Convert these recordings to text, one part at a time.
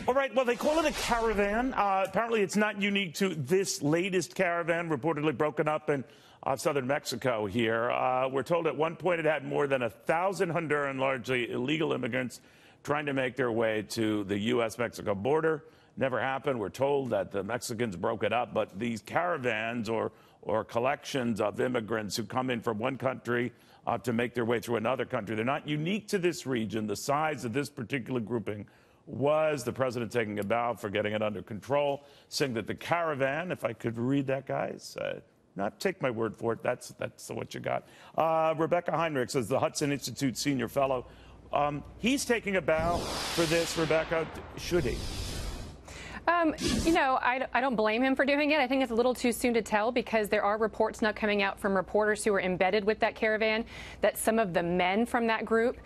All right, well, they call it a caravan. Apparently, it's not unique to this latest caravan, reportedly broken up in southern Mexico here. We're told at one point it had more than 1,000 Honduran, largely illegal immigrants, trying to make their way to the U.S.-Mexico border. Never happened. We're told that the Mexicans broke it up, but these caravans or collections of immigrants who come in from one country to make their way through another country, they're not unique to this region. The size of this particular grouping was the president taking a bow for getting it under control, saying that the caravan, if I could read that, guys, not take my word for it, that's what you got. Rebeccah Heinrichs is the Hudson Institute senior fellow. He's taking a bow for this, Rebeccah. Should he? You know, I don't blame him for doing it. I think it's a little too soon to tell because there are reports now coming out from reporters who are embedded with that caravan that some of the men from that group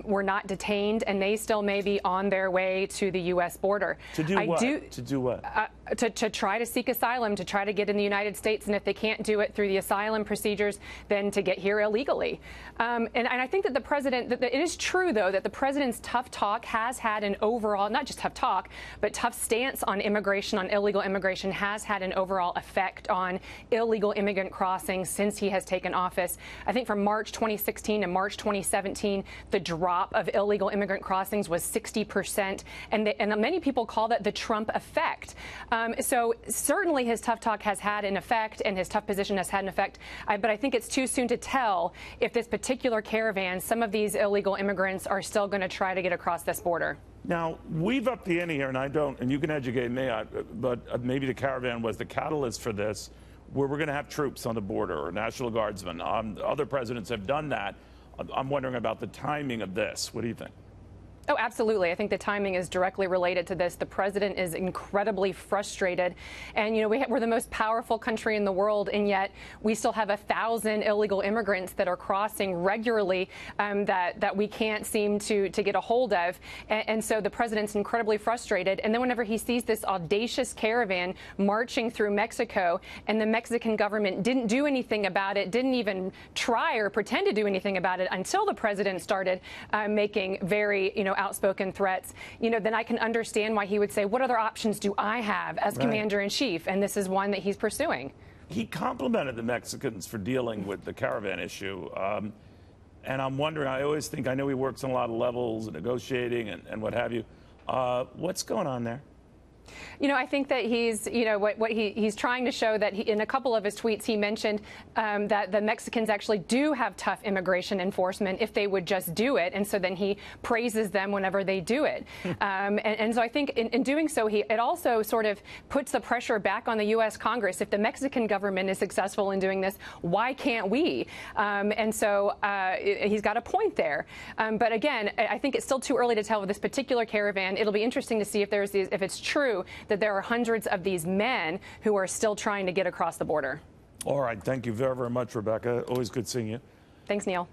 were not detained and they still may be on their way to the U.S. border. To do what? To do what? To try to seek asylum, to try to get in the United States, and if they can't do it through the asylum procedures, then to get here illegally. And I think that the president, it is true, though, that the president's tough talk has had an overall, not just tough talk, but tough stance on immigration, on illegal immigration, has had an overall effect on illegal immigrant crossings since he has taken office. I think from March 2016 to March 2017, the drop of illegal immigrant crossings was 60%, and many people call that the Trump effect. So certainly his tough talk has had an effect, and his tough position has had an effect. But I think it's too soon to tell if this particular caravan, some of these illegal immigrants, are still going to try to get across this border. Now, we've upped the ante here, and I don't, and you can educate me, but maybe the caravan was the catalyst for this, where we're going to have troops on the border or National Guardsmen. Other presidents have done that. I'm wondering about the timing of this. What do you think? Oh, absolutely. I think the timing is directly related to this. The president is incredibly frustrated. And, you know, we're the most powerful country in the world, and yet we still have 1,000 illegal immigrants that are crossing regularly that we can't seem to get a hold of. And so the president's incredibly frustrated. And then whenever he sees this audacious caravan marching through Mexico and the Mexican government didn't do anything about it, didn't even try or pretend to do anything about it until the president started making very, outspoken threats, then I can understand why he would say, what other options do I have as commander-in-chief? And this is one that he's pursuing. He complimented the Mexicans for dealing with the caravan issue. And I'm wondering, I always think, I know he works on a lot of levels, negotiating and what have you. What's going on there? I think that he's, he's trying to show that in a couple of his tweets, he mentioned that the Mexicans actually do have tough immigration enforcement if they would just do it. And so then he praises them whenever they do it. And so I think in doing so, it also sort of puts the pressure back on the U.S. Congress. If the Mexican government is successful in doing this, why can't we? And so he's got a point there. But again, I think it's still too early to tell with this particular caravan. It'll be interesting to see if it's true that there are hundreds of these men who are still trying to get across the border. All right. Thank you very, very much, Rebeccah. Always good seeing you. Thanks, Neil.